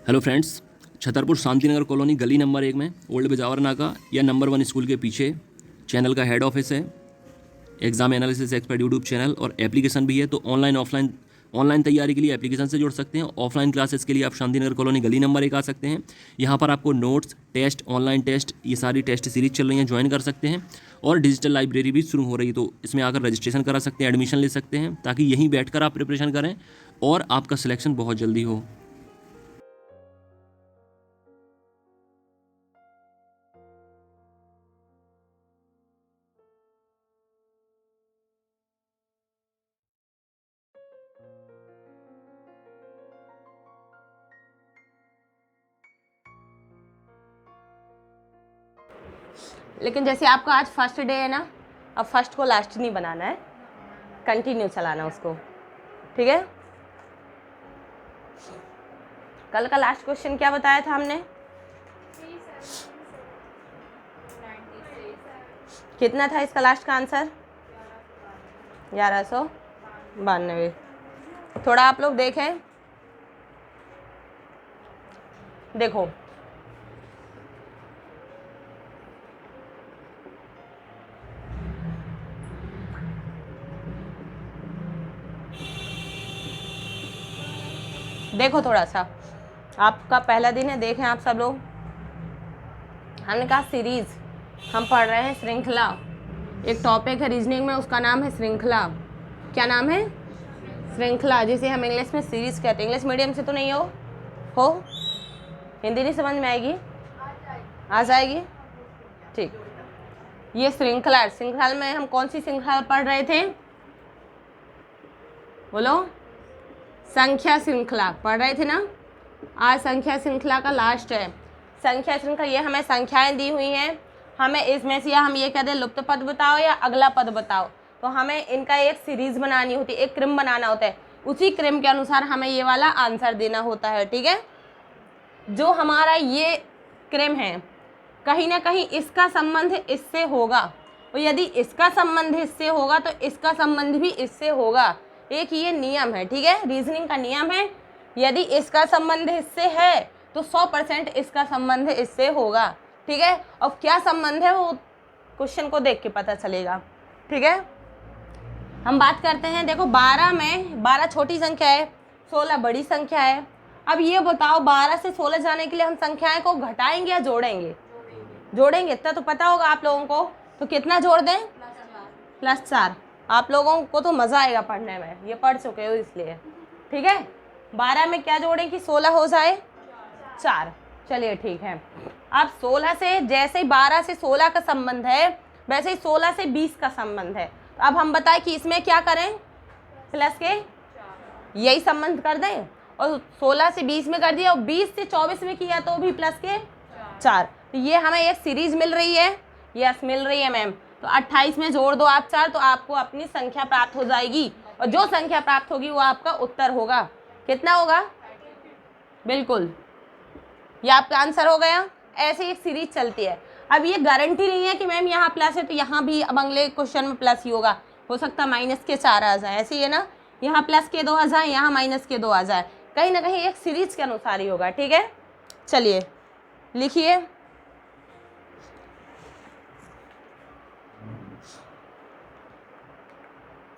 Hello friends, Chhatarpur Shantinagar colony गली number 1 में old Bijawar नाका या नंबर 1 स्कूल के पीछे चैनल का हेड ऑफिस है। Exam analysis expert YouTube channel और एप्लीकेशन भी है। तो ऑनलाइन तैयारी के लिए एप्लीकेशन से जुड़ सकते हैं। ऑफलाइन क्लासेस के लिए आप शांतिनगर कॉलोनी गली नंबर 1 आ सकते हैं। यहाँ पर आपको नोट्स, टेस्ट, ऑनलाइन टेस्ट, ये सारी टेस्ट सीरीज चल रही हैं, ज्वाइन कर सकते हैं। और डिजिटल लाइब्रेरी भी शुरू हो रही है, तो इसमें आकर रजिस्ट्रेशन करा सकते हैं, एडमिशन ले सकते हैं, ताकि यहीं बैठकर आप प्रिपरेशन करें और आपका सिलेक्शन बहुत जल्दी हो। लेकिन जैसे आपका आज फर्स्ट डे है ना, अब फर्स्ट को लास्ट नहीं बनाना है, कंटिन्यू चलाना उसको, ठीक है। कल का लास्ट क्वेश्चन क्या बताया था हमने? कितना था इसका लास्ट का आंसर? 1192। थोड़ा आप लोग देखें, देखो देखो थोड़ा सा, आपका पहला दिन है, देखें आप सब लोग। हमने कहा सीरीज, हम पढ़ रहे हैं श्रृंखला। एक टॉपिक है रीजनिंग में, उसका नाम है श्रृंखला। क्या नाम है? श्रृंखला, जिसे हम इंग्लिश में सीरीज कहते हैं। इंग्लिश मीडियम से तो नहीं हो? हिंदी नहीं समझ में आएगी? आ जाएगी, ठीक। ये श्रृंखला में हम कौन सी श्रृंखला पढ़ रहे थे? बोलो। संख्या श्रृंखला पढ़ रहे थे ना। आज संख्या श्रृंखला का लास्ट है। संख्या श्रृंखला, ये हमें संख्याएं दी हुई हैं, हमें इसमें से या हम ये कहते हैं लुप्त पद बताओ या अगला पद बताओ, तो हमें इनका एक सीरीज बनानी होती है, एक क्रम बनाना होता है। उसी क्रम के अनुसार हमें ये वाला आंसर देना होता है, ठीक है। जो हमारा ये क्रम है, कहीं ना कहीं इसका संबंध इससे होगा, और यदि इसका संबंध इससे होगा तो इसका संबंध भी इससे होगा। एक ये नियम है, ठीक है, रीजनिंग का नियम है। यदि इसका संबंध इससे है तो 100% इसका संबंध इससे होगा, ठीक है। और क्या संबंध है वो क्वेश्चन को देख के पता चलेगा, ठीक है। हम बात करते हैं, देखो 12 में 12 छोटी संख्या है, 16 बड़ी संख्या है। अब ये बताओ 12 से 16 जाने के लिए हम संख्याएं को घटाएंगे या जोड़ेंगे? जोड़ेंगे, इतना तो पता होगा आप लोगों को। तो कितना जोड़ दें? +4। आप लोगों को तो मज़ा आएगा पढ़ने में, ये पढ़ चुके हो इसलिए, ठीक है। 12 में क्या जोड़ें कि 16 हो जाए? 4। चलिए ठीक है। अब 16 से, जैसे 12 से 16 का संबंध है, वैसे ही 16 से 20 का संबंध है। तो अब हम बताएं कि इसमें क्या करें? प्लस के यही संबंध कर दें, और 16 से 20 में कर दिया, और 20 से 24 में किया तो भी प्लस के 4। तो ये हमें एक सीरीज मिल रही है। यस, मिल रही है मैम। तो 28 में जोड़ दो आप 4, तो आपको अपनी संख्या प्राप्त हो जाएगी, और जो संख्या प्राप्त होगी वो आपका उत्तर होगा। कितना होगा? बिल्कुल, ये आपका आंसर हो गया। ऐसे एक सीरीज चलती है। अब ये गारंटी नहीं है कि मैम यहाँ प्लस है तो यहाँ भी अब अगले क्वेश्चन में प्लस ही होगा, हो सकता है माइनस के 4 आ जाए, ऐसे ही है ना। यहाँ प्लस के 2 आ जाए, यहाँ माइनस के 2 आ जाए, कहीं ना कहीं एक सीरीज के अनुसार ही होगा, ठीक है। चलिए लिखिए।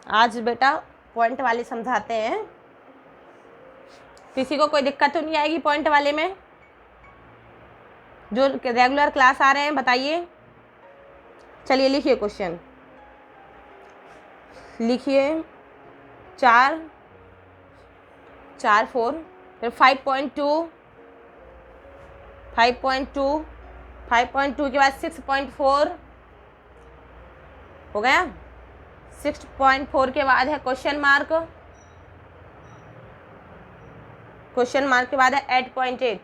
आज बेटा पॉइंट वाले समझाते हैं, किसी को कोई दिक्कत तो नहीं आएगी पॉइंट वाले में? जो रेगुलर क्लास आ रहे हैं बताइए। चलिए लिखिए क्वेश्चन, लिखिए। 4 4 4, फिर 5.2 5.2 5.2 के बाद 6.4 हो गया। 6.4 के बाद है क्वेश्चन मार्क, क्वेश्चन मार्क के बाद है 8.8।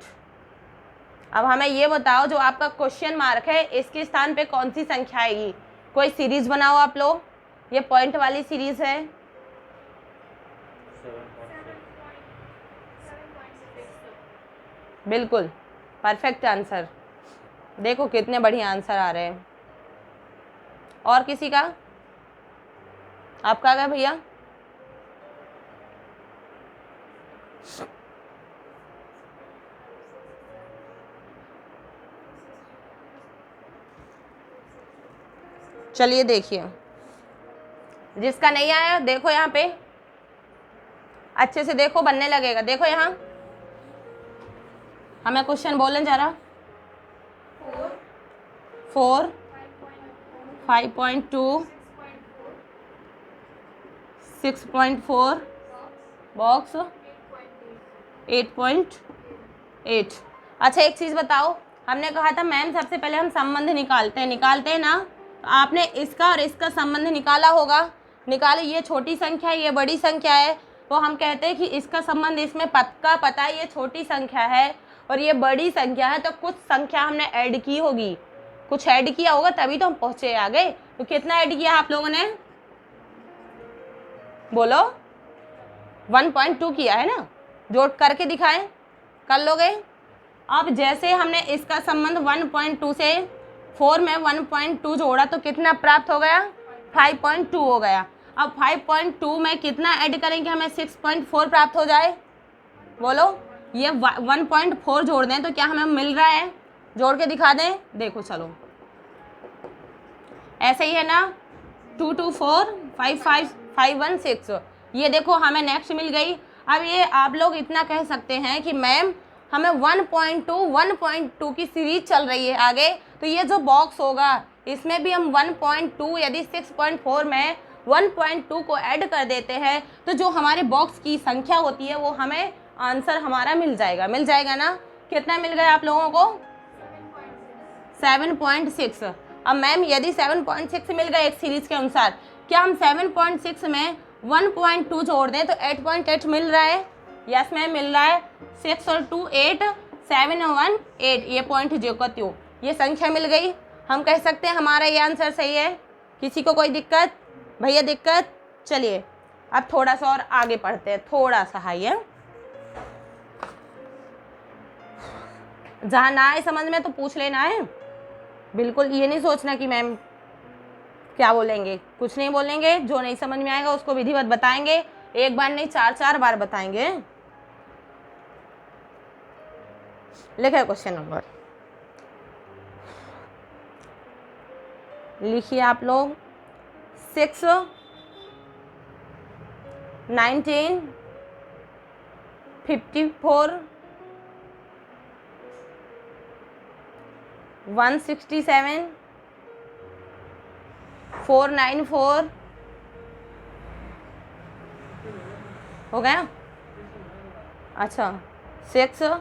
अब हमें ये बताओ, जो आपका क्वेश्चन मार्क है इसके स्थान पे कौन सी संख्या आएगी? कोई सीरीज बनाओ आप लोग, ये पॉइंट वाली सीरीज है। 7.6। बिल्कुल परफेक्ट आंसर। देखो कितने बढ़िया आंसर आ रहे हैं। और किसी का? आपका क्या भैया? चलिए देखिए, जिसका नहीं आया देखो यहाँ पे अच्छे से देखो, बनने लगेगा। देखो यहाँ हमें क्वेश्चन बोलें जरा। 4 5.2 6.4 बॉक्स 8.8। अच्छा एक चीज़ बताओ, हमने कहा था मैम सबसे पहले हम संबंध निकालते हैं ना। तो आपने इसका और इसका संबंध निकाला होगा। निकालो, ये छोटी संख्या है, ये बड़ी संख्या है, तो हम कहते हैं कि इसका संबंध इसमें पक्का पता है, ये छोटी संख्या है और ये बड़ी संख्या है, तो कुछ संख्या हमने ऐड की होगी, कुछ ऐड किया होगा तभी तो हम पहुँचे आगे। तो कितना ऐड किया आप लोगों ने, बोलो। 1.2 किया है ना, जोड़ करके दिखाएं, कर लोगे। अब जैसे हमने इसका संबंध 1.2 से 4 में 1.2 जोड़ा तो कितना प्राप्त हो गया, 5.2 हो गया। अब 5.2 में कितना ऐड करेंगे हमें 6.4 प्राप्त हो जाए, बोलो। ये 1.4 जोड़ दें तो क्या हमें मिल रहा है, जोड़ के दिखा दें। देखो चलो, ऐसे ही है ना, 2 2 4 5 5 5 1 6। ये देखो हमें नेक्स्ट मिल गई। अब ये आप लोग इतना कह सकते हैं कि मैम हमें 1.2 की सीरीज चल रही है आगे, तो ये जो बॉक्स होगा इसमें भी हम 1.2 यदि 6.4 में 1.2 को ऐड कर देते हैं तो जो हमारे बॉक्स की संख्या होती है वो हमें आंसर हमारा मिल जाएगा ना। कितना मिल गया आप लोगों को, 7.6। अब मैम यदि 7.6 मिल गया एक सीरीज के अनुसार, क्या हम 7.6 में 1.2 जोड़ दें तो 8.8 मिल रहा है। यस मैम मिल रहा है। 6 और 2 8 7 1 8, ये पॉइंट जो का त्यों ये संख्या मिल गई। हम कह सकते हैं हमारा ये आंसर सही है। किसी को कोई दिक्कत, भैया दिक्कत। चलिए अब थोड़ा सा और आगे पढ़ते हैं, थोड़ा सा हाई है, जहाँ ना आए समझ में तो पूछ लेना है। बिल्कुल ये नहीं सोचना कि मैम क्या बोलेंगे, कुछ नहीं बोलेंगे। जो नहीं समझ में आएगा उसको विधिवत बताएंगे, एक बार नहीं 4 बार बताएंगे। लिखे क्वेश्चन नंबर, लिखिए आप लोग। 6 19 54 167 494 हो गया। अच्छा 6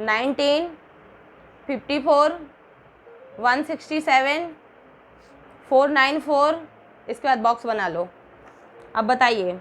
19 54 167 494, इसके बाद बॉक्स बना लो। अब बताइए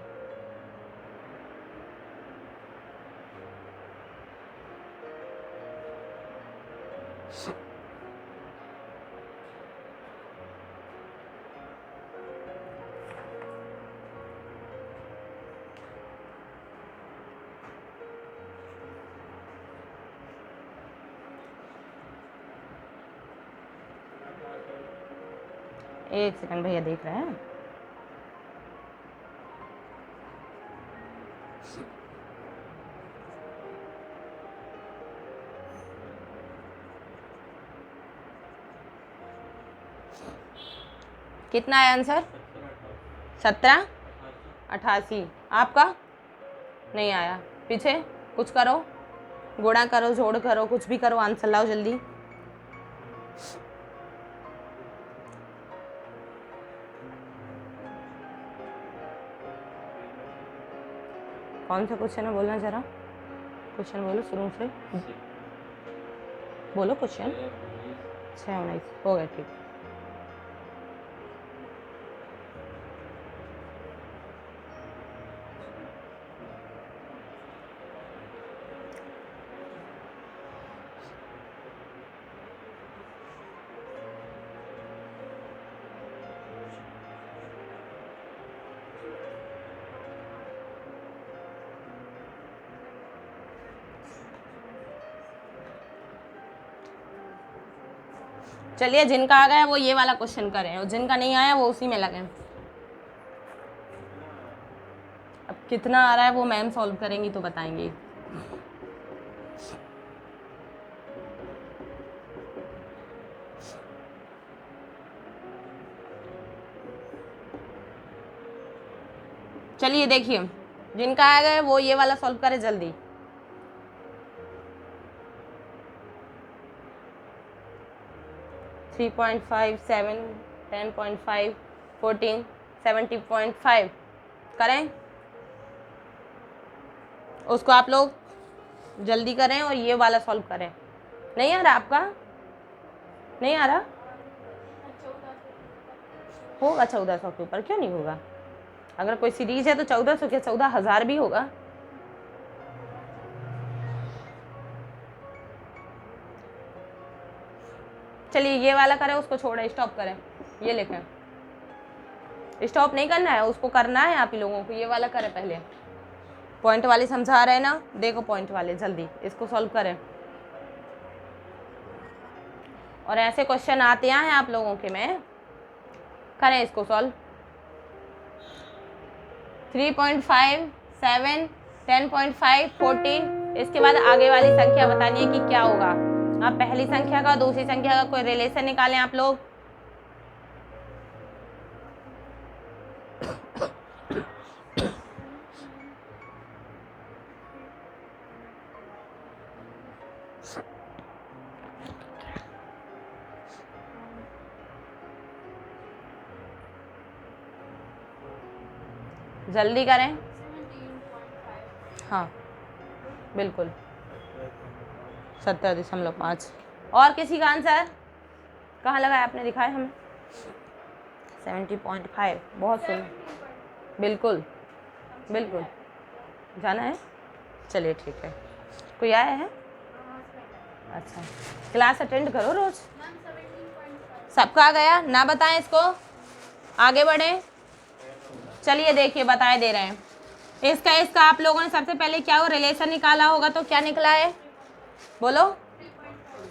एक सेकंड, भैया देख रहे हैं। कितना है आंसर, 17 88। आपका नहीं आया, पीछे कुछ करो, गुणा करो, जोड़ करो, कुछ भी करो, आंसर लाओ जल्दी। कौन सा क्वेश्चन है बोलना जरा, क्वेश्चन बोलो शुरू से, बोलो क्वेश्चन। 6 19 हो गया, ठीक। चलिए जिनका आ गया वो ये वाला क्वेश्चन करें और जिनका नहीं आया वो उसी में लगे। अब कितना आ रहा है वो मैम सॉल्व करेंगी तो बताएंगी। चलिए देखिए, जिनका आ गया वो ये वाला सॉल्व करे जल्दी। थ्री 3.5, 7, 10.5, 14, 70.5 करें। उसको आप लोग जल्दी करें और ये वाला सॉल्व करें। नहीं आ रहा आपका? नहीं आ रहा? होगा 1400 के ऊपर, क्यों नहीं होगा? अगर कोई सीरीज है तो 1400 क्या 14,000 भी होगा। चलिए ये वाला करें, उसको छोड़े, स्टॉप करें। ये लिखें, स्टॉप नहीं करना है, उसको करना है आप ही लोगों को। ये वाला करें पहले, पॉइंट वाले समझा रहे हैं ना, देखो पॉइंट वाले, जल्दी इसको सॉल्व करें। और ऐसे क्वेश्चन आते हैं आप लोगों के में, करें इसको सॉल्व। 3.5, 7, 10.5, 14, इसके बाद आगे वाली संख्या बतानी है कि क्या होगा। आप पहली संख्या का दूसरी संख्या का कोई रिलेशन निकालें आप लोग। जल्दी करें। हाँ बिल्कुल 70.5। और किसी का आंसर कहाँ लगाया आपने, दिखाया हमें? 70.5, बहुत सुन, बिल्कुल बिल्कुल जाना है। चलिए ठीक है। कोई आया है? अच्छा, क्लास अटेंड करो रोज। सबका आ गया ना? बताएं इसको, आगे बढ़ें। चलिए देखिए बताए दे रहे हैं। इसका आप लोगों ने सबसे पहले क्या वो रिलेशन निकाला होगा, तो क्या निकला है बोलो?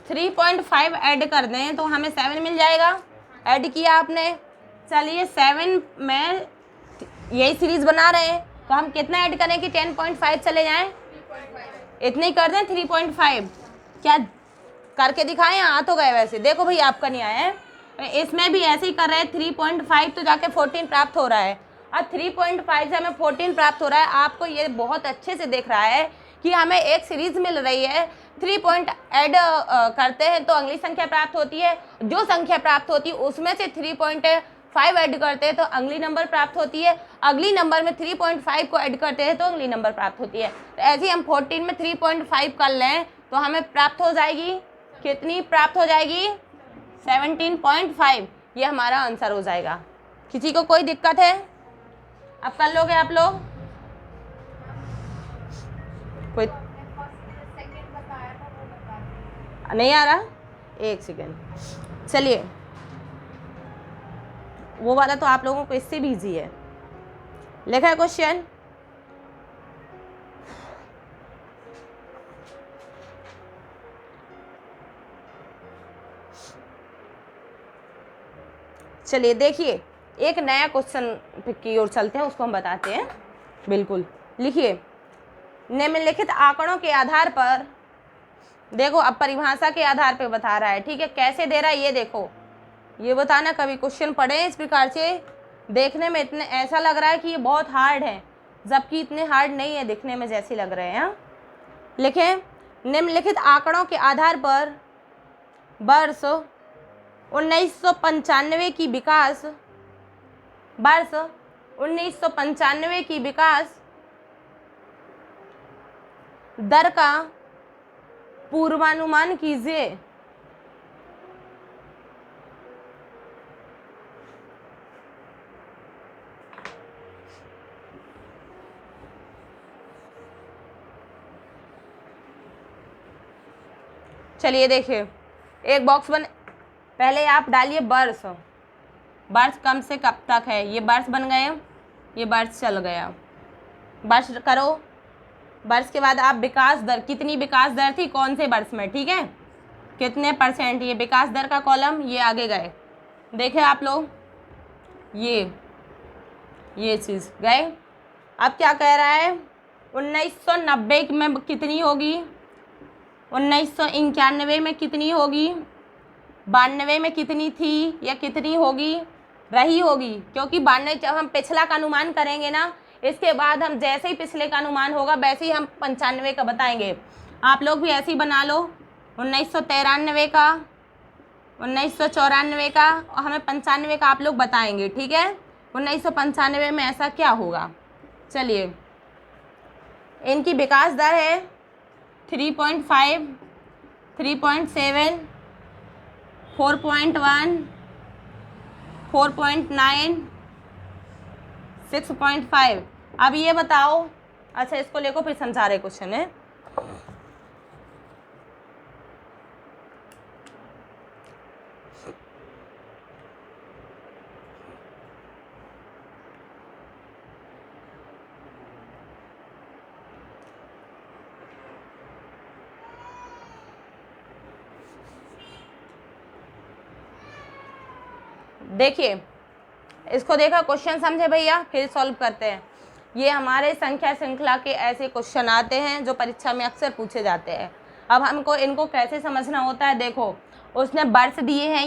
3.5 ऐड कर दें तो हमें 7 मिल जाएगा। ऐड किया आपने, चलिए 7 में यही सीरीज बना रहे हैं तो हम कितना ऐड करें कि 10.5 चले जाएं? इतने ही कर दें 3.5। क्या करके दिखाएं? आ तो गए वैसे, देखो भाई आपका नहीं आया है, इसमें भी ऐसे ही कर रहे हैं। 3.5 तो जाके 14 प्राप्त हो रहा है, और 3.5 से हमें 14 प्राप्त हो रहा है। आपको ये बहुत अच्छे से दिख रहा है कि हमें एक सीरीज मिल रही है। 3 पॉइंट ऐड करते हैं तो अगली संख्या प्राप्त होती है, जो संख्या प्राप्त होती है उसमें से 3.5 ऐड करते हैं तो अगली नंबर प्राप्त होती है, अगली नंबर में 3.5 को ऐड करते हैं तो अगली नंबर प्राप्त होती है। तो ऐसे ही हम 14 में 3.5 कर लें तो हमें प्राप्त हो जाएगी, कितनी प्राप्त हो जाएगी? 17.5। ये हमारा आंसर हो जाएगा। किसी को कोई दिक्कत है? अब कर लोगे आप लोग? कोई नहीं आ रहा? एक सेकेंड, चलिए वो वाला तो आप लोगों को इससे भी इजी है। लिखा है क्वेश्चन, चलिए देखिए एक नया क्वेश्चन की ओर चलते हैं, उसको हम बताते हैं। बिल्कुल लिखिए, निम्नलिखित आंकड़ों के आधार पर, देखो अब परिभाषा के आधार पे बता रहा है, ठीक है? कैसे दे रहा है ये देखो, ये बताना। कभी क्वेश्चन पढ़े इस प्रकार से, देखने में इतने ऐसा लग रहा है कि ये बहुत हार्ड है, जबकि इतने हार्ड नहीं है, दिखने में जैसे लग रहे हैं। लिखें, निम्नलिखित आंकड़ों के आधार पर वर्ष 1995 की विकास, वर्ष 1995 की विकास दर का पूर्वानुमान कीजिए। चलिए देखिए एक बॉक्स बन, पहले आप डालिए वर्ष, वर्ष कम से कब तक है, ये वर्ष बन गए, ये वर्ष चल गया, वर्ष करो। वर्ष के बाद आप विकास दर, कितनी विकास दर थी कौन से वर्ष में, ठीक है? कितने %, ये विकास दर का कॉलम, ये आगे गए, देखे आप लोग, ये चीज़ गए। अब क्या कह रहा है? 1990 में कितनी होगी, 1991 में कितनी होगी, 92 में कितनी थी या कितनी होगी, रही होगी, क्योंकि 92 जब हम पिछला का अनुमान करेंगे ना, इसके बाद हम जैसे ही पिछले का अनुमान होगा वैसे ही हम 95 का बताएंगे। आप लोग भी ऐसे ही बना लो, 1993 का, 1994 का, और हमें 95 का आप लोग बताएंगे, ठीक है। 1995 में ऐसा क्या होगा? चलिए, इनकी विकास दर है 3.5, 3.7, 4.1, 4.9, 6.5। अब ये बताओ, अच्छा इसको लेको फिर समझा रहे क्वेश्चन है। देखिए, इसको देखा, क्वेश्चन समझे भैया, फिर सॉल्व करते हैं। ये हमारे संख्या श्रृंखला के ऐसे क्वेश्चन आते हैं जो परीक्षा में अक्सर पूछे जाते हैं। अब हमको इनको कैसे समझना होता है, देखो उसने वर्ष दिए हैं,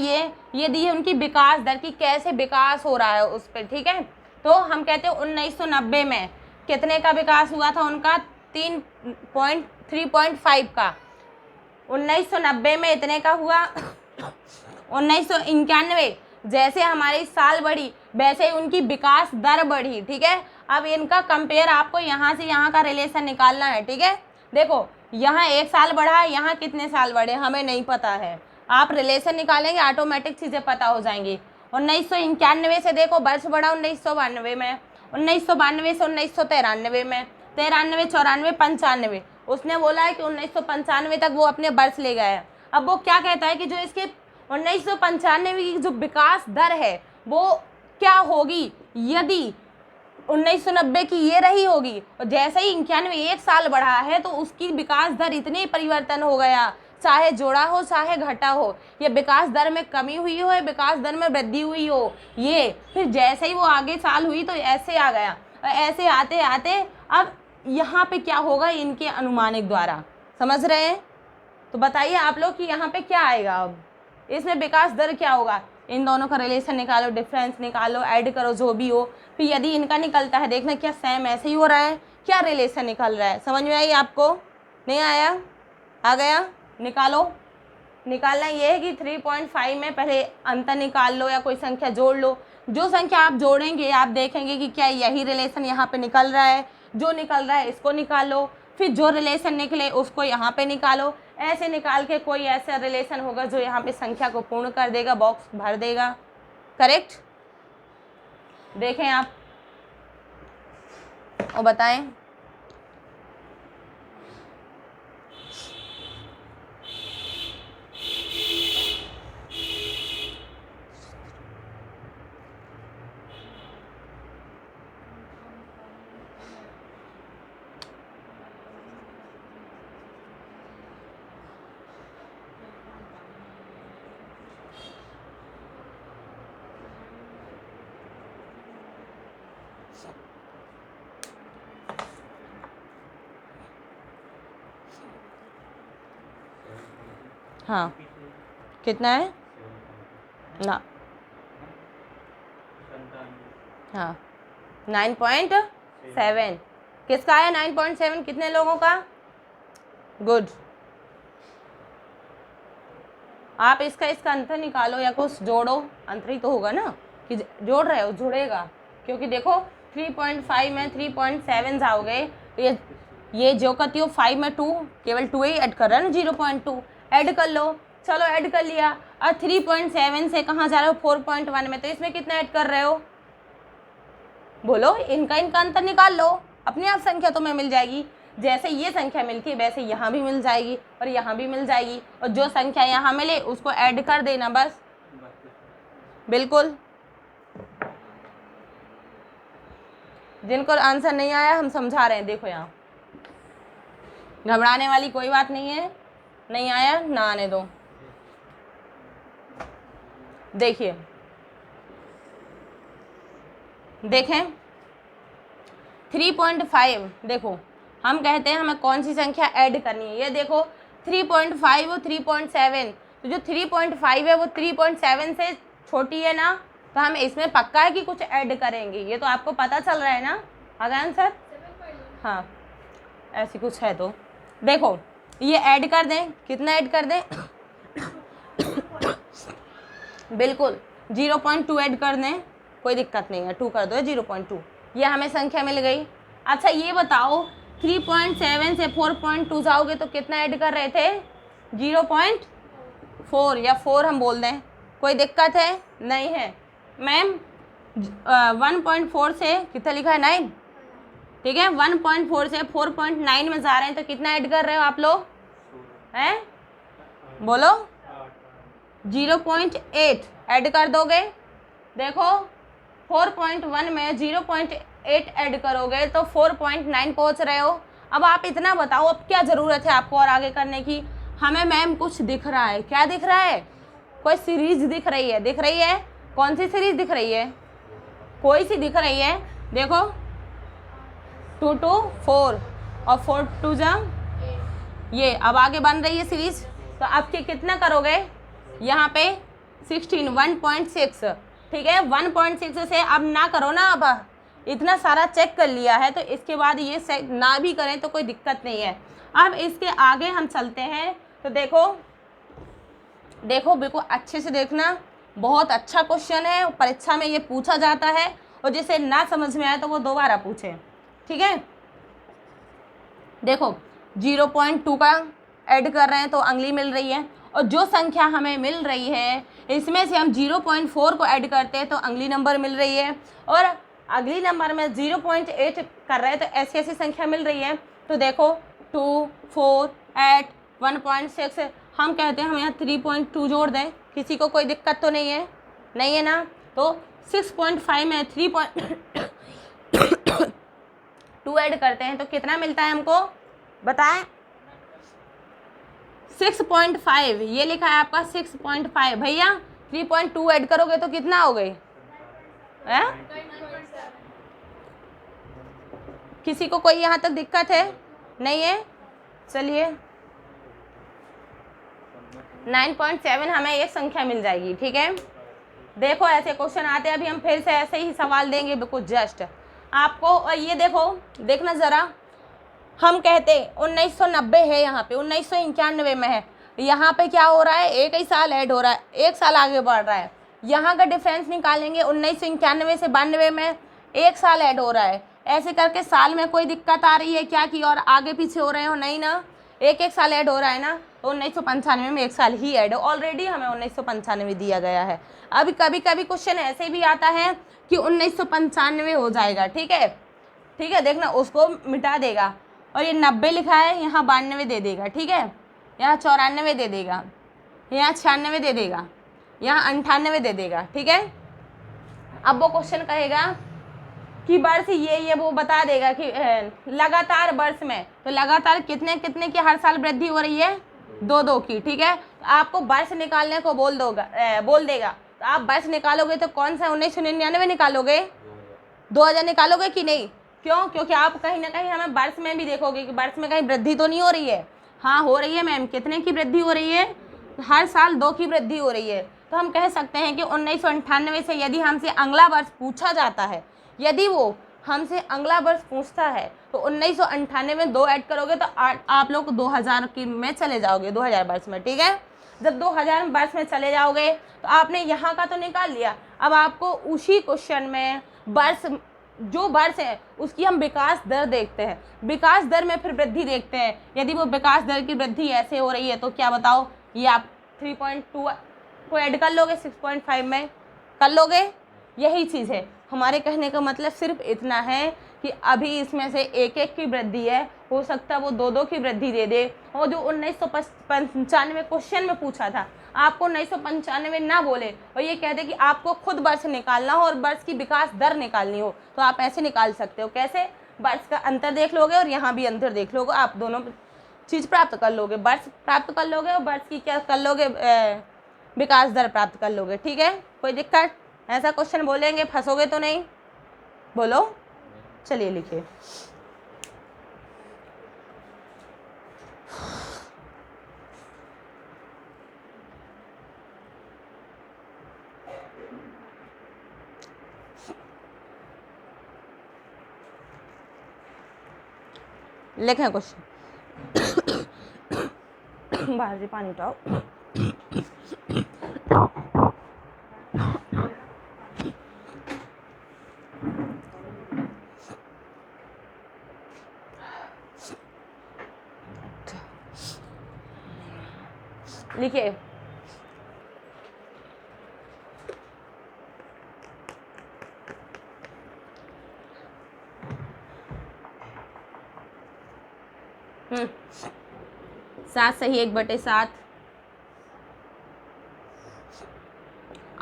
ये दिए उनकी विकास दर की, कैसे विकास हो रहा है उस पर, ठीक है। तो हम कहते हैं 1990 में कितने का विकास हुआ था उनका? 3.5 का। 1990 में इतने का हुआ। 1991 जैसे हमारी साल बढ़ी वैसे ही उनकी विकास दर बढ़ी, ठीक है। अब इनका कंपेयर आपको यहाँ से यहाँ का रिलेशन निकालना है, ठीक है। देखो यहाँ 1 साल बढ़ा है, यहाँ कितने साल बढ़े हमें नहीं पता है, आप रिलेशन निकालेंगे ऑटोमेटिक चीज़ें पता हो जाएंगी। 1991 से देखो वर्ष बढ़ा 1992 में, 1992 से 1993 में, 93, 94, 95। उसने बोला है कि 1995 तक वो अपने वर्ष ले गया है। अब वो क्या कहता है कि जो इसके 1995 की जो विकास दर है वो क्या होगी, यदि 1990 की ये रही होगी और जैसे ही 91 1 साल बढ़ा है तो उसकी विकास दर इतनी परिवर्तन हो गया, चाहे जोड़ा हो चाहे घटा हो, ये विकास दर में कमी हुई हो या विकास दर में वृद्धि हुई हो, ये फिर जैसे ही वो आगे साल हुई तो ऐसे आ गया, और ऐसे आते आते अब यहाँ पे क्या होगा इनके अनुमानिक द्वारा, समझ रहे हैं। तो बताइए आप लोग कि यहाँ पे क्या आएगा, अब इसमें विकास दर क्या होगा, इन दोनों का रिलेशन निकालो, डिफरेंस निकालो, ऐड करो जो भी हो, फिर यदि इनका निकलता है देखना क्या सेम ऐसे ही हो रहा है, क्या रिलेशन निकल रहा है। समझ में आई आपको? नहीं आया? आ गया? निकालो। निकालना ये है कि 3.5 में पहले अंतर निकाल लो या कोई संख्या जोड़ लो, जो संख्या आप जोड़ेंगे आप देखेंगे कि क्या यही रिलेशन यहाँ पे निकल रहा है, जो निकल रहा है इसको निकालो, फिर जो रिलेशन निकले उसको यहाँ पे निकालो, ऐसे निकाल के कोई ऐसा रिलेशन होगा जो यहाँ पे संख्या को पूर्ण कर देगा, बॉक्स भर देगा। करेक्ट? देखें आप और बताएं। हाँ, कितना है ना? हाँ, 9.7। किसका है 9.7? कितने लोगों का? गुड। आप इसका अंतर निकालो या कुछ जोड़ो, अंतर ही तो होगा ना, कि जोड़ रहे हो जुड़ेगा, क्योंकि देखो 3.5 में 3.7 जाओगे, ये जो करती हो 5 में 2, केवल 2 ही ऐड कर रहा है ना, 0.2 ऐड कर लो। चलो ऐड कर लिया, और 3.7 से कहाँ जा रहे हो? 4.1 में, तो इसमें कितना ऐड कर रहे हो? बोलो, इनका अंतर निकाल लो, अपने आप संख्या तुम्हें मिल जाएगी। जैसे ये संख्या मिलती है वैसे यहाँ भी मिल जाएगी और यहाँ भी मिल जाएगी, और जो संख्या यहाँ मिले उसको ऐड कर देना बस। बिल्कुल। जिनको आंसर नहीं आया हम समझा रहे हैं, देखो यहाँ घबराने वाली कोई बात नहीं है, नहीं आया ना आने दो। देखिए देखें 3.5, देखो हम कहते हैं हमें कौन सी संख्या ऐड करनी है, ये देखो 3.5 और 3.7, तो जो 3.5 है वो 3.7 से छोटी है ना, तो हम इसमें पक्का है कि कुछ ऐड करेंगे, ये तो आपको पता चल रहा है ना। आ गया आंसर? हाँ, ऐसी कुछ है तो देखो, ये ऐड कर दें, कितना ऐड कर दें? बिल्कुल 0.2 ऐड कर दें, कोई दिक्कत नहीं है, 2 कर दो, 0.2, ये हमें संख्या मिल गई। अच्छा ये बताओ 3.7 से 4.2 जाओगे तो कितना ऐड कर रहे थे? 0.4 या 4 हम बोल दें, कोई दिक्कत है? नहीं है मैम। 1.4 से कितना लिखा है? 9, ठीक है। 1.4 से 4.9 में जा रहे हैं तो कितना ऐड कर रहे हो आप लोग हैं? बोलो। 0.8 ऐड कर दोगे। देखो 4.1 में 0.8 ऐड करोगे तो 4.9 पहुंच रहे हो। अब आप इतना बताओ, अब क्या ज़रूरत है आपको और आगे करने की? हमें मैम कुछ दिख रहा है, क्या दिख रहा है? कोई सीरीज दिख रही है, दिख रही है? कौन सी सीरीज दिख रही है? कोई सी दिख रही है, देखो 2 to 4 और 4 to जा, ये अब आगे बन रही है सीरीज। तो अब के कितना करोगे यहाँ पे? 16, 1.6, ठीक है। 1.6 से अब ना करो ना, अब इतना सारा चेक कर लिया है तो इसके बाद ये ना भी करें तो कोई दिक्कत नहीं है। अब इसके आगे हम चलते हैं तो देखो देखो बिल्कुल अच्छे से देखना, बहुत अच्छा क्वेश्चन है, परीक्षा में ये पूछा जाता है और जिसे ना समझ में आए तो वो दोबारा पूछे, ठीक है। देखो 0.2 का ऐड कर रहे हैं तो अंगली मिल रही है, और जो संख्या हमें मिल रही है इसमें से हम 0.4 को ऐड करते हैं तो अगली नंबर मिल रही है, और अगली नंबर में 0.8 कर रहे हैं तो ऐसी ऐसी संख्या मिल रही है। तो देखो 2, 4, 8, 1.6, हम कहते हैं हम यहाँ 3.2 जोड़ दें, किसी को कोई दिक्कत तो नहीं है? नहीं है ना? तो 6.5 में 3.2 ऐड करते हैं तो कितना मिलता है हमको, बताएं? 6.5, ये लिखा है आपका 6.5। भैया 3.2 ऐड करोगे तो कितना हो गई? किसी को कोई यहाँ तक दिक्कत है? नहीं है? चलिए 9.7 हमें एक संख्या मिल जाएगी, ठीक है। देखो ऐसे क्वेश्चन आते हैं, अभी हम फिर से ऐसे ही सवाल देंगे बिल्कुल जस्ट आपको। और ये देखो, देखना ज़रा, हम कहते 1990 है, यहाँ पे 1991 में है, यहाँ पे क्या हो रहा है? एक ही साल ऐड हो रहा है, एक साल आगे बढ़ रहा है। यहाँ का डिफरेंस निकालेंगे, 1991 से 92 में एक साल ऐड हो रहा है। ऐसे करके साल में कोई दिक्कत आ रही है क्या कि और आगे पीछे हो रहे हो? नहीं ना, एक एक साल ऐड हो रहा है ना। तो 1995 में एक साल ही ऐड है, ऑलरेडी हमें 1995 दिया गया है। अभी कभी कभी क्वेश्चन ऐसे भी आता है कि 1995 हो जाएगा, ठीक है, ठीक है। देखना उसको मिटा देगा, और ये 90 लिखा है, यहाँ 92 दे देगा, ठीक है, यहाँ 94 दे देगा, यहाँ 96 दे देगा, यहाँ 98 दे देगा, ठीक है। अब वो क्वेश्चन कहेगा कि वर्ष ये वो बता देगा कि लगातार वर्ष में, तो लगातार कितने कितने की हर साल वृद्धि हो रही है? 2-2 की, ठीक है। तो आपको वर्ष निकालने को बोल देगा, तो आप वर्ष निकालोगे तो कौन सा 1999 निकालोगे? 2000 निकालोगे कि नहीं? क्यों? क्योंकि आप कहीं ना कहीं हमें वर्ष में भी देखोगे कि वर्ष में कहीं वृद्धि तो नहीं हो रही है। हाँ हो रही है मैम, कितने की वृद्धि हो रही है? हर साल 2 की वृद्धि हो रही है। तो हम कह सकते हैं कि 1998 से यदि हमसे अगला वर्ष पूछा जाता है, यदि वो हमसे अगला वर्ष पूछता है तो 1998 में 2 ऐड करोगे तो आप लोग 2000 की में चले जाओगे, 2000 वर्ष में, ठीक है। जब 2000 वर्ष में चले जाओगे तो आपने यहाँ का तो निकाल लिया, अब आपको उसी क्वेश्चन में वर्ष, जो वर्ष है उसकी हम विकास दर देखते हैं, विकास दर में फिर वृद्धि देखते हैं। यदि वो विकास दर की वृद्धि ऐसे हो रही है तो क्या बताओ, ये आप 3.2 को ऐड कर लोगे 6.5 में, कर लोगे? यही चीज़ है। हमारे कहने का मतलब सिर्फ इतना है कि अभी इसमें से एक एक की वृद्धि है, हो सकता है वो 2-2 की वृद्धि दे दे। और जो 1995 क्वेश्चन में पूछा था, आपको 1995 ना बोले और ये कह दे कि आपको खुद वर्ष निकालना हो और वर्ष की विकास दर निकालनी हो, तो आप ऐसे निकाल सकते हो। कैसे? वर्ष का अंतर देख लोगे और यहाँ भी अंतर देख लोगे, आप दोनों चीज़ प्राप्त कर लोगे, वर्ष प्राप्त कर लोगे और वर्ष की क्या कर लोगे, विकास दर प्राप्त कर लोगे, ठीक है। कोई दिक्कत? ऐसा क्वेश्चन बोलेंगे फंसोगे तो नहीं? बोलो, चलिए लिखिए। लिखें क्वेश्चन। बाहर से पानी उठाओ। लिखिए। सात सही 1/7,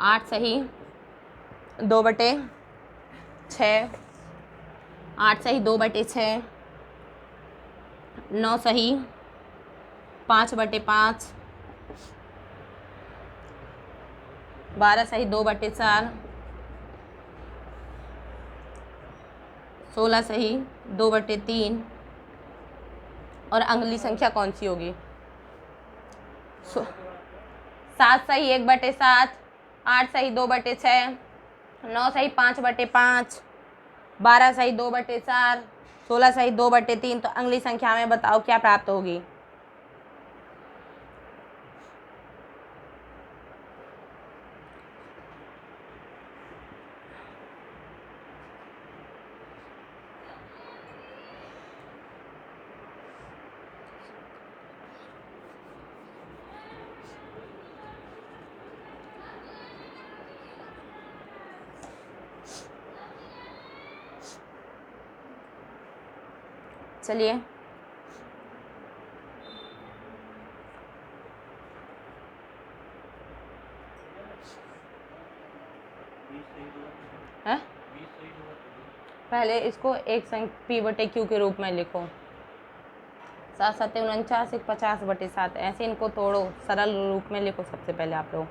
8 सही 2/6, 8 सही 2/6, 9 सही 5/5, 12 सही 2/4, 16 सही 2/3 और अगली संख्या कौन सी होगी? 7 सही 1/7, 8 सही 2/6, 9 सही 5/5, 12 सही 2/4, 16 सही 2/3। तो अगली संख्या में बताओ क्या प्राप्त होगी? चलिए है, पहले इसको एक P/Q के रूप में लिखो। 7 7 49, 50/7, ऐसे इनको तोड़ो, सरल रूप में लिखो सबसे पहले आप लोग।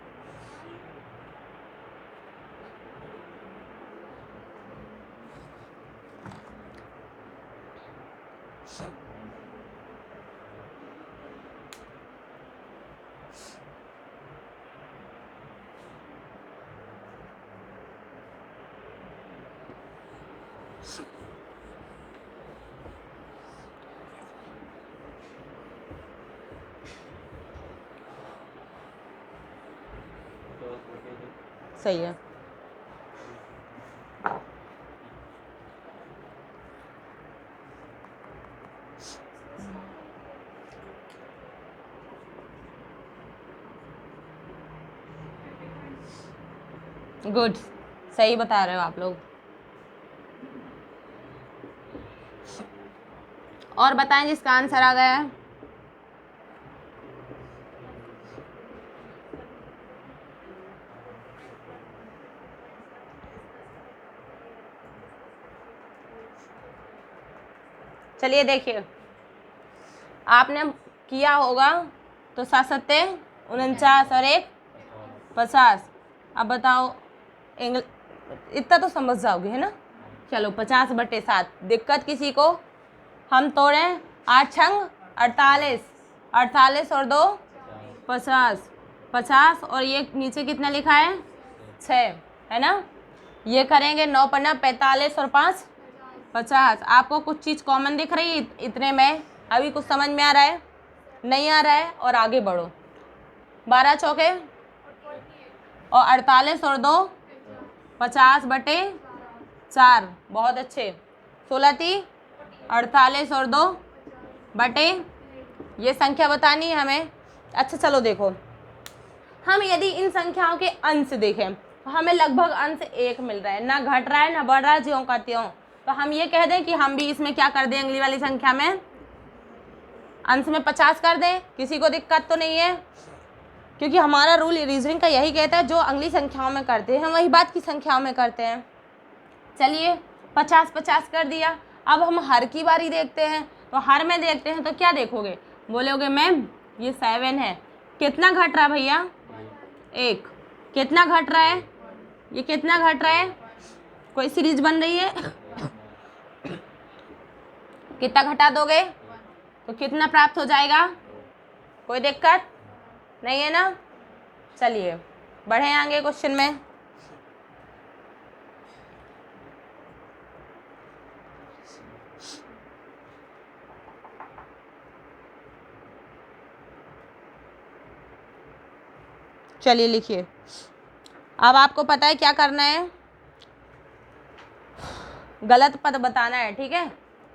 सही है। गुड, सही बता रहे हो आप लोग। और बताएं जिसका आंसर आ गया है। चलिए देखिए, आपने किया होगा तो 7 7 49 और 1 50। अब बताओ इतना तो समझ जाओगे है ना। चलो 50/7, दिक्कत किसी को? हम तोड़ें 8 छंग 48, 48 और 2 50, 50 और ये नीचे कितना लिखा है 6 है ना। ये करेंगे 9 पन्ना 45 और 5 50। आपको कुछ चीज़ कॉमन दिख रही है इतने में? अभी कुछ समझ में आ रहा है? नहीं आ रहा है? और आगे बढ़ो। 12 चौके और 48 और 2 50/4, बहुत अच्छे। 16 × 48 और 2 बटे, ये संख्या बतानी है हमें। अच्छा चलो देखो, हम यदि इन संख्याओं के अंश देखें तो हमें लगभग अंश 1 मिल रहा है, ना घट रहा है ना बढ़ रहा है, ज्यों का त्यों। तो हम ये कह दें कि हम भी इसमें क्या कर दें, अगली वाली संख्या में अंश में 50 कर दें। किसी को दिक्कत तो नहीं है? क्योंकि हमारा रूल रीजनिंग का यही कहता है, जो अगली संख्याओं में करते हैं हम वही बात की संख्याओं में करते हैं। चलिए 50 50 कर दिया। अब हम हर की बारी देखते हैं, तो हर में देखते हैं तो क्या देखोगे? बोलोगे मैम ये 7 है। कितना घट रहा है भैया? 1। कितना घट रहा है? ये कितना घट रहा है? कोई सीरीज बन रही है? कितना घटा दोगे तो कितना प्राप्त हो जाएगा? कोई दिक्कत नहीं है ना। चलिए बढ़े आगे क्वेश्चन में। चलिए लिखिए। अब आपको पता है क्या करना है, गलत पद बताना है, ठीक है।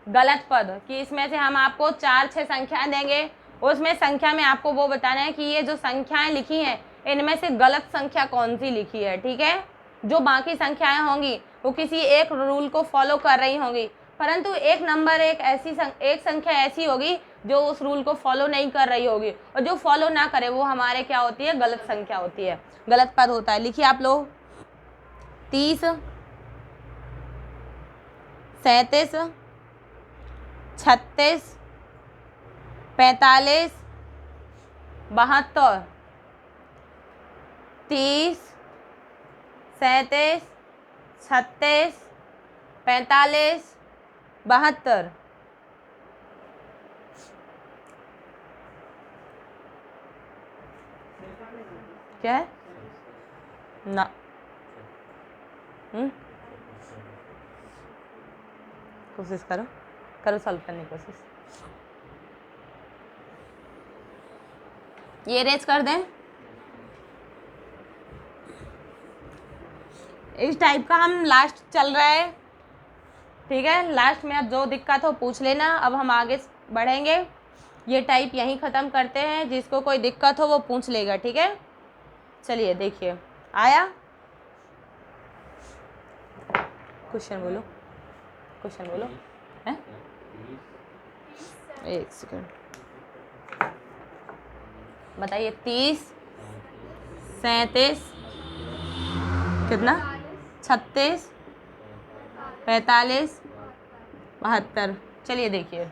गलत पद कि इसमें से हम आपको 4-6 संख्याएं देंगे, उसमें संख्या में आपको वो बताना है कि ये जो संख्याएं लिखी हैं इनमें से गलत संख्या कौन सी लिखी है, ठीक है। जो बाकी संख्याएं होंगी वो किसी एक रूल को फॉलो कर रही होंगी, परंतु एक नंबर एक संख्या ऐसी होगी जो उस रूल को फॉलो नहीं कर रही होगी, और जो फॉलो ना करे वो हमारे क्या होती है, गलत संख्या होती है, गलत पद होता है। लिखिए आप लोग 30, 37, 36, 45, 72, 30, 37, 36, 45, 72। क्या है ना? कोशिश करो, करो सॉल्व करने की कोशिश। ये रेज कर दें। इस टाइप का हम लास्ट चल रहा है, ठीक है। लास्ट में अब जो दिक्कत हो पूछ लेना। अब हम आगे बढ़ेंगे, ये टाइप यहीं ख़त्म करते हैं। जिसको कोई दिक्कत हो वो पूछ लेगा, ठीक है। चलिए देखिए, आया क्वेश्चन, बोलो क्वेश्चन बोलो। हैं, एक सेकंड बताइए। 30, 37, कितना, 36, 45, 72। चलिए देखिए,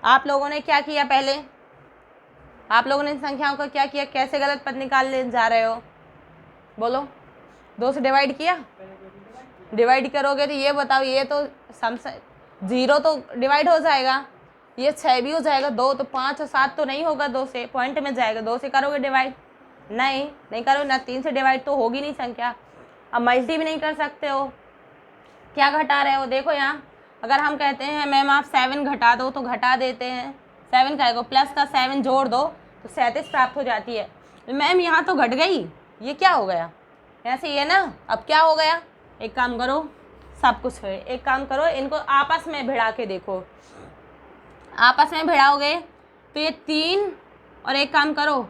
आप लोगों ने क्या किया, पहले आप लोगों ने इन संख्याओं का क्या किया, कैसे गलत पद निकालने जा रहे हो, बोलो। 2 से डिवाइड किया, डिवाइड करोगे तो ये बताओ, ये तो सम 0 तो डिवाइड हो जाएगा, ये 6 भी हो जाएगा, 2 तो 5 और 7 तो नहीं होगा, 2 से पॉइंट में जाएगा। 2 से करोगे डिवाइड, नहीं करोगे ना। 3 से डिवाइड तो होगी नहीं संख्या। अब मल्टी भी नहीं कर सकते हो, क्या घटा रहे हो, देखो यहाँ। अगर हम कहते हैं मैम आप 7 घटा दो तो घटा देते हैं, 7 का प्लस का 7 जोड़ दो तो 37 प्राप्त हो जाती है। मैम यहाँ तो घट गई, ये क्या हो गया, ऐसे ही है ना। अब क्या हो गया, एक काम करो, सब कुछ है, एक काम करो, इनको आपस में भिड़ा के देखो। आपस में भिड़ाओगे तो ये 3 और एक काम करो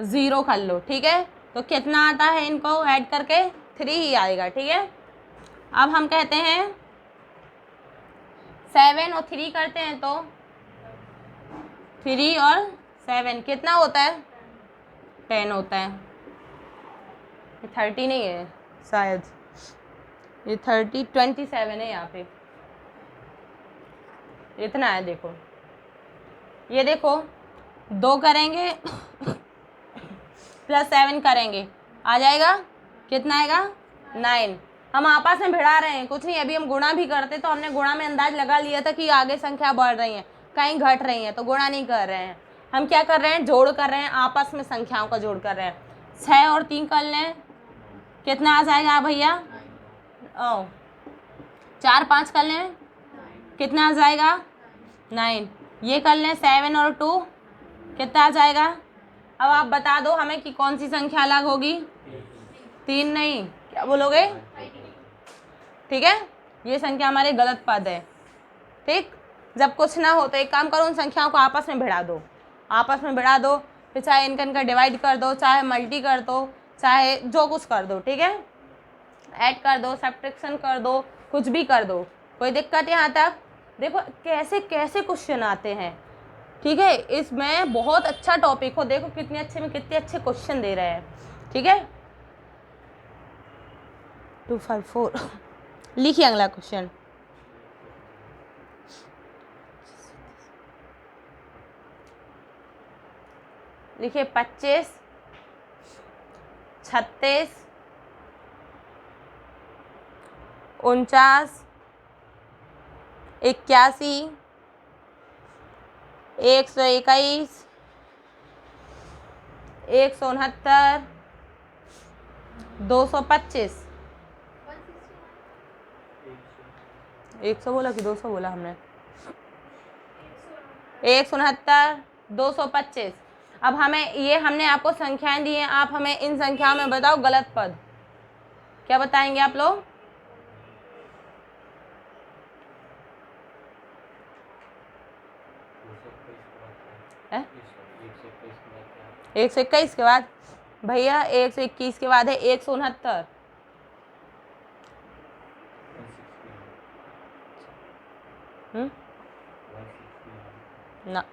0 कर लो, ठीक है। तो कितना आता है, इनको ऐड करके 3 ही आएगा, ठीक है। अब हम कहते हैं 7 और 3 करते हैं तो 3 और 7 कितना होता है, 10 होता है। ये 30 नहीं है शायद, ये 27 है यहाँ पे, इतना है। देखो ये देखो, 2 करेंगे प्लस 7 करेंगे, आ जाएगा, कितना आएगा, 9। हम आपस में भिड़ा रहे हैं, कुछ नहीं। अभी हम गुणा भी करते तो हमने गुणा में अंदाज लगा लिया था कि आगे संख्या बढ़ रही है, कहीं घट रही है, तो गुणा नहीं कर रहे हैं। हम क्या कर रहे हैं, जोड़ कर रहे हैं, आपस में संख्याओं का जोड़ कर रहे हैं। 6 और 3 कर लें, कितना आ जाएगा भैया, 4 5 कर लें, कितना आ जाएगा, 9। ये कर लें 7 और 2, कितना आ जाएगा। अब आप बता दो हमें कि कौन सी संख्या अलग होगी, 3 नहीं, क्या बोलोगे, ठीक है। ये संख्या हमारे गलत पद है, ठीक। जब कुछ ना हो तो एक काम करो, उन संख्याओं को आपस में भिड़ा दो, आपस में भिड़ा दो, फिर चाहे इनका डिवाइड कर दो, चाहे मल्टी कर दो, चाहे जो कुछ कर दो, ठीक है। ऐड कर दो, सब्ट्रैक्शन कर दो, कुछ भी कर दो, कोई दिक्कत यहाँ तक। देखो कैसे कैसे क्वेश्चन आते हैं, ठीक है। इसमें बहुत अच्छा टॉपिक हो, देखो कितने अच्छे क्वेश्चन दे रहे हैं, ठीक है। 254 लिखिए अगला क्वेश्चन। लिखिए 25, 36, 49, 81, 121, 169, 225। 100 बोला कि 200 बोला हमने, 169, 225। अब हमें ये हमने आपको संख्याएं दी हैं, आप हमें इन संख्याओं में बताओ गलत पद। क्या बताएंगे आप लोग? है 121 के बाद भैया 121 के बाद है 169। ना,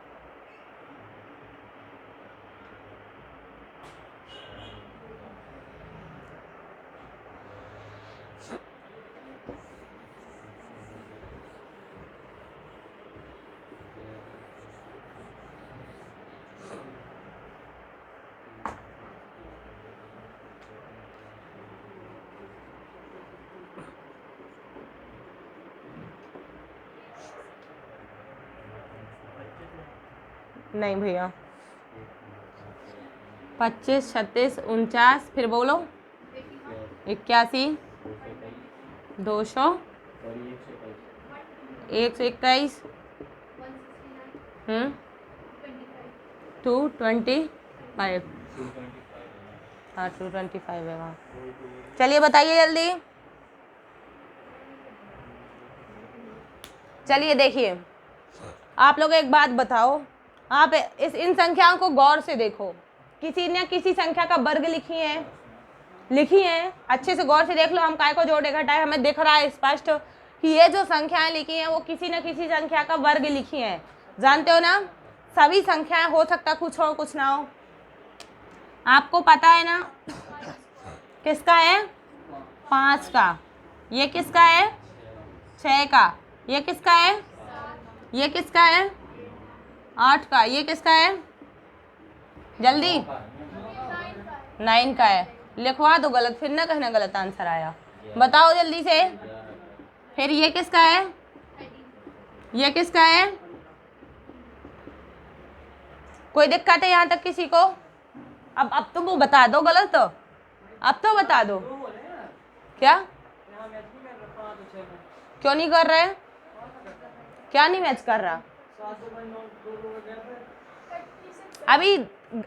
नहीं भैया 25, 36, 49, फिर बोलो 81, 200, 121, 225। हाँ 225 है वहाँ। चलिए बताइए जल्दी। चलिए देखिए, आप लोग एक बात बताओ, आप इन संख्याओं को गौर से देखो। किसी ने किसी संख्या का वर्ग लिखी है, अच्छे से गौर से देख लो। हम काय को जोड़े घटाए, हमें दिख रहा है स्पष्ट कि ये जो संख्याएं लिखी हैं वो किसी न किसी संख्या का वर्ग लिखी हैं। जानते हो ना, सभी संख्याएं हो सकता कुछ हो कुछ ना हो। आपको पता है ना किसका है 5 का, ये किसका है 6 का, ये किसका है, ये किसका है 8 का, ये किसका है जल्दी 9 का है। लिखवा दो गलत, फिर ना कहना गलत आंसर आया। बताओ जल्दी से। फिर ये किसका है, ये किसका है? कोई दिक्कत है यहाँ तक किसी को? अब तो वो बता दो गलत, अब तो बता दो। क्या क्यों नहीं कर रहे? क्या नहीं मैच कर रहा? अभी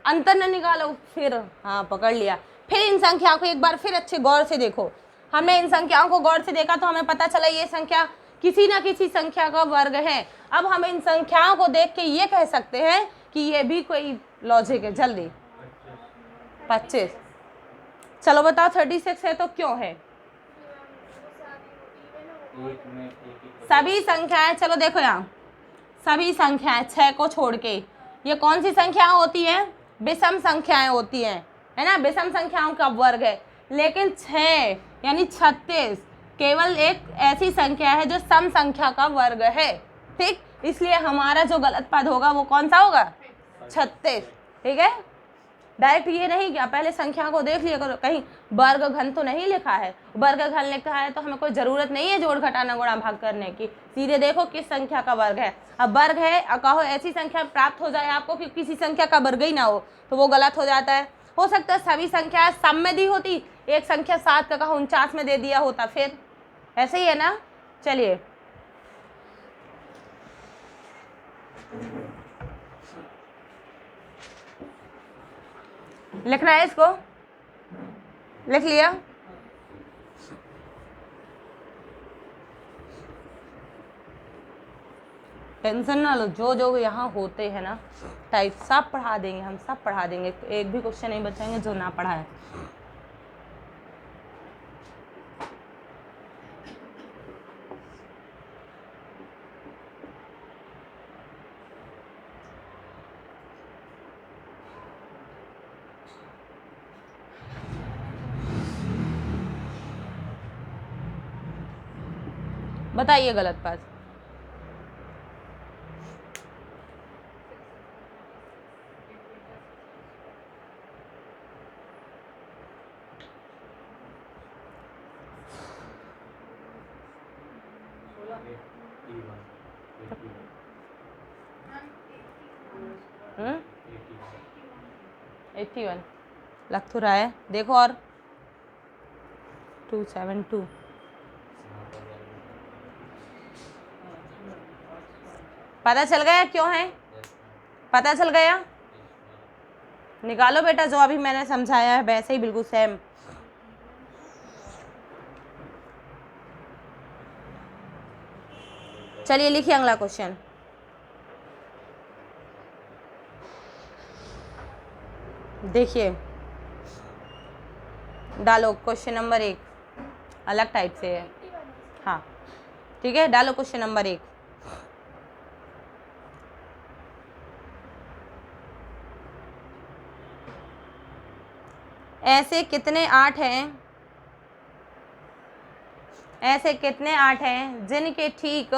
अंतर न निकालो फिर। हाँ पकड़ लिया। फिर इन संख्याओं को एक बार फिर अच्छे गौर से देखो। हमने इन संख्याओं को गौर से देखा तो हमें पता चला ये संख्या किसी ना किसी संख्या का वर्ग है। अब हम इन संख्याओं को देख के ये कह सकते हैं कि ये भी कोई लॉजिक है। जल्दी 25। चलो बताओ 36 है तो क्यों है? सभी संख्याएं, चलो देखो यहाँ सभी संख्याएं 6 को छोड़ के ये कौन सी संख्याएं होती हैं? विषम संख्याएं होती हैं, है ना, विषम संख्याओं का वर्ग है। लेकिन 6 यानी 36 केवल एक ऐसी संख्या है जो सम संख्या का वर्ग है। ठीक, इसलिए हमारा जो गलत पद होगा वो कौन सा होगा 36। ठीक है, डायरेक्ट ये नहीं क्या, पहले संख्या को देख लिया करो, कहीं वर्ग घन तो नहीं लिखा है। वर्ग घन लिखा है तो हमें कोई जरूरत नहीं है जोड़ घटाना गुणा भाग करने की, सीधे देखो किस संख्या का वर्ग है। अब वर्ग है कहो ऐसी संख्या प्राप्त हो जाए आपको कि किसी संख्या का वर्ग ही ना हो, तो वो गलत हो जाता है। हो सकता है सभी संख्या सम में दी होती, एक संख्या 7 का कहो 49 में दे दिया होता, फिर ऐसे ही है ना। चलिए लिखना है, इसको लिख लिया। टेंशन ना लो, जो जो यहाँ होते हैं ना टाइप सब पढ़ा देंगे, हम सब पढ़ा देंगे, एक भी क्वेश्चन नहीं बचाएंगे जो ना पढ़ा है। बताइए गलत पास। हम्म 81 लग तो रहा है, देखो और 272 पता चल गया क्यों है? पता चल गया। निकालो बेटा, जो अभी मैंने समझाया है वैसे ही बिल्कुल सेम। चलिए लिखिए अगला क्वेश्चन। देखिए डालो क्वेश्चन नंबर 1, अलग टाइप से है। हाँ ठीक है, डालो क्वेश्चन नंबर 1। ऐसे कितने 8 हैं, ऐसे कितने 8 हैं जिनके ठीक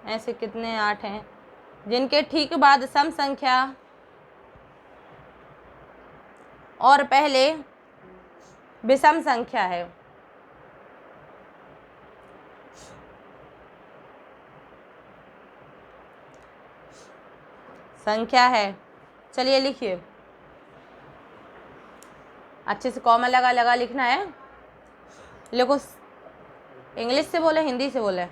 ऐसे कितने 8 हैं जिनके ठीक बाद सम संख्या और पहले विषम संख्या है। संख्या है, चलिए लिखिए, अच्छे से कॉमा लगा लगा लिखना है। लिखो, इंग्लिश से बोले हिंदी से बोले,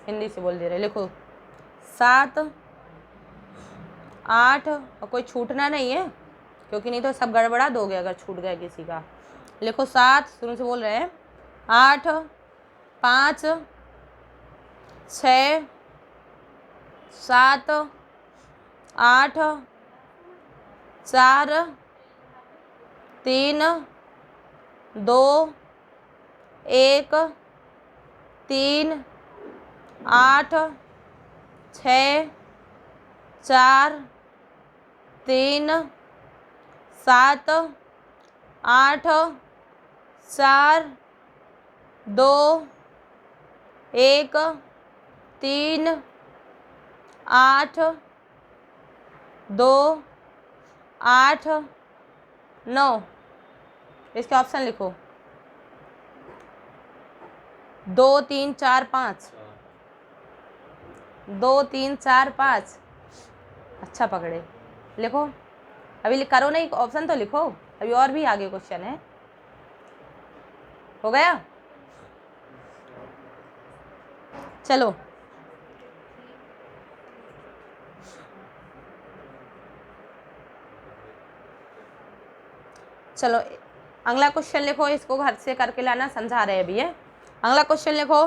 हिंदी से बोल दे रहे। लिखो 7 8, और कोई छूटना नहीं है क्योंकि नहीं तो सब गड़बड़ा दोगे अगर छूट गया किसी का। लिखो 7, शुरू से बोल रहे हैं, 8 5 6 7 8 4 3 2 1 3 8 6 4 3 7 8 4 2 1 3 8 2 8 9। इसके ऑप्शन लिखो, 2 3 4 5, 2 3 4 5। अच्छा पकड़े, लिखो। अभी करो नहीं, ऑप्शन तो लिखो, अभी और भी आगे क्वेश्चन है। हो गया, चलो चलो अगला क्वेश्चन लिखो, इसको घर से करके लाना, समझा रहे अभी है। अगला क्वेश्चन लिखो,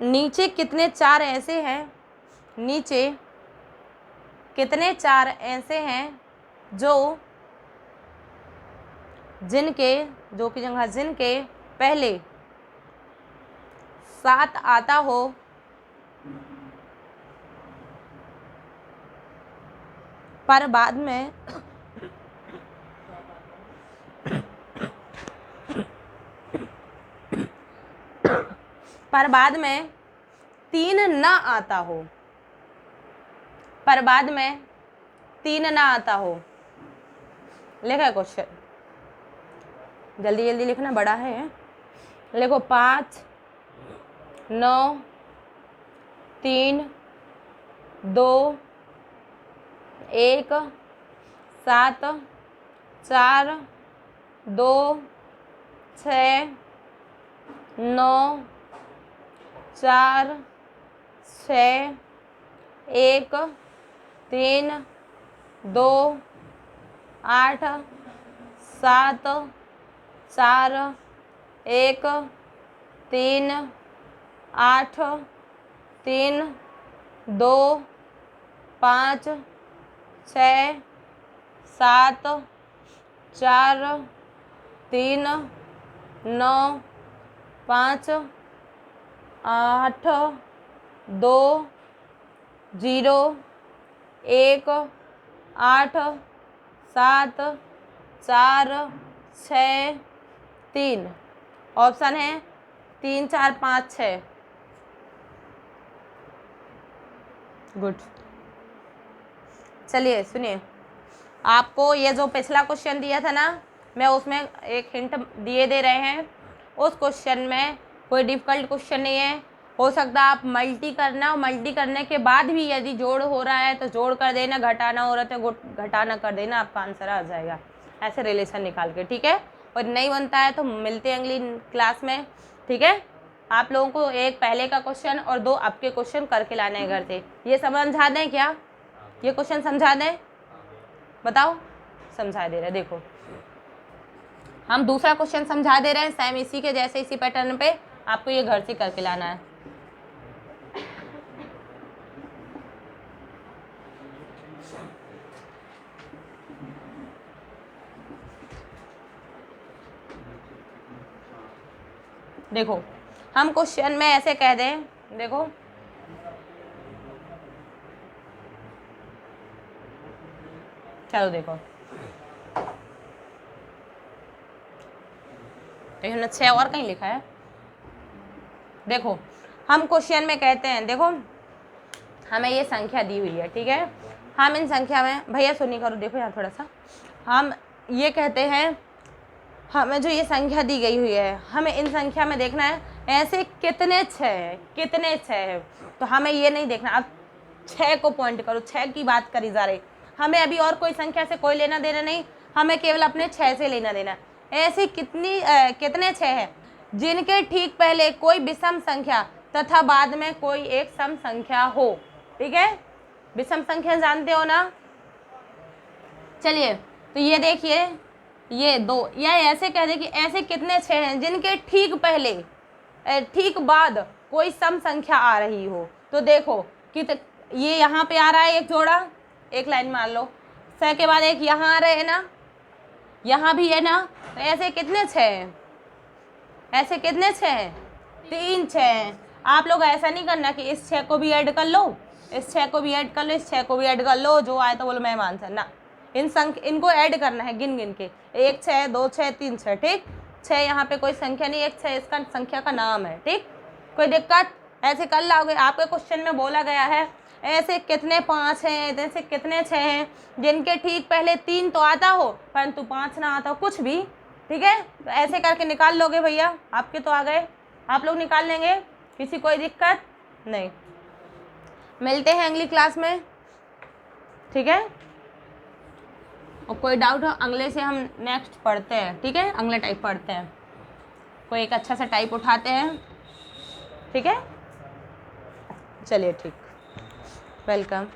नीचे कितने 4 ऐसे हैं, नीचे कितने 4 ऐसे हैं जो जिनके, जो की जगह जिनके पहले 7 आता हो पर बाद में पर बाद में 3 ना आता हो, पर बाद में 3 ना आता हो। लिखा क्वेश्चन, जल्दी जल्दी लिखना, बड़ा है। लिखो 5 9 3 2 1 7 4 2 6 9 4 6 1 3 2 8 7 4 1 3 8 3 2 5 6 7 4 3 9 5 8 2 0 1 8 7 4 6 3। ऑप्शन है 3 4 5 6। गुड, चलिए सुनिए, आपको ये जो पिछला क्वेश्चन दिया था ना, मैं उसमें एक हिंट दिए दे रहे हैं। उस क्वेश्चन में कोई डिफ़िकल्ट क्वेश्चन नहीं है। हो सकता है आप मल्टी करना, और मल्टी करने के बाद भी यदि जोड़ हो रहा है तो जोड़ कर देना, घटाना हो रहा है तो घटाना कर देना, आपका आंसर आ जाएगा ऐसे रिलेशन निकाल के, ठीक है। और नहीं बनता है तो मिलते हैं अगली क्लास में, ठीक है। आप लोगों को एक पहले का क्वेश्चन और 2 अब के क्वेश्चन करके लाने हैं घर से। ये समझा दें क्या? ये क्वेश्चन समझा दें? बताओ, समझा दे रहे। देखो हम दूसरा क्वेश्चन समझा दे रहे हैं, सेम इसी के जैसे, इसी पैटर्न पे आपको ये घर से करके लाना है। देखो हम क्वेश्चन में ऐसे कह दें, देखो चलो देखो तो हमने 6 और कहीं लिखा है। देखो हम क्वेश्चन में कहते हैं, देखो हमें ये संख्या दी हुई है, ठीक है। हम इन संख्या में, भैया सुनी करो, देखो यहाँ थोड़ा सा, हम ये कहते हैं हमें जो ये संख्या दी गई हुई है, हमें इन संख्या में देखना है ऐसे कितने 6 हैं, कितने 6 हैं। तो हमें ये नहीं देखना, अब 6 को पॉइंट करो, 6 की बात करी जा रही, हमें अभी और कोई संख्या से कोई लेना देना नहीं, हमें केवल अपने 6 से लेना देना। ऐसी कितने 6 हैं जिनके ठीक पहले कोई विषम संख्या तथा बाद में कोई एक सम संख्या हो, ठीक है। विषम संख्या जानते हो ना? चलिए तो ये देखिए, ये 2, या ऐसे कह दे कि ऐसे कितने 6 हैं जिनके ठीक पहले ठीक बाद कोई सम संख्या आ रही हो। तो देखो कि ये यहाँ पे आ रहा है एक जोड़ा, एक लाइन मान लो, 6 के बाद एक यहाँ आ रहे है ना, यहाँ भी है ना, तो ऐसे कितने 6 हैं? ऐसे कितने 6 हैं? 3 6 हैं। आप लोग ऐसा नहीं करना कि इस 6 को भी ऐड कर लो, इस 6 को भी ऐड कर लो, इस 6 को भी ऐड कर लो, जो आए तो बोलो मैं आंसर ना। इनको ऐड करना है गिन गिन के, 1 6 2 6 3 6, ठीक। 6 यहाँ पे कोई संख्या नहीं, 1 6 इसका संख्या का नाम है, ठीक। कोई दिक्कत? ऐसे कर लाओगे। आपके क्वेश्चन में बोला गया है ऐसे कितने 5 हैं, ऐसे कितने 6 हैं जिनके ठीक पहले 3 तो आता हो परंतु 5 ना आता हो, कुछ भी, ठीक है। तो ऐसे करके निकाल लोगे भैया, आपके तो आ गए, आप लोग निकाल लेंगे, किसी कोई दिक्कत नहीं। मिलते हैं अगली क्लास में, ठीक है। और कोई डाउट हो अगले से हम नेक्स्ट पढ़ते हैं, ठीक है। अगले टाइप पढ़ते हैं, कोई एक अच्छा सा टाइप उठाते हैं, ठीक है। चलिए ठीक, वेलकम।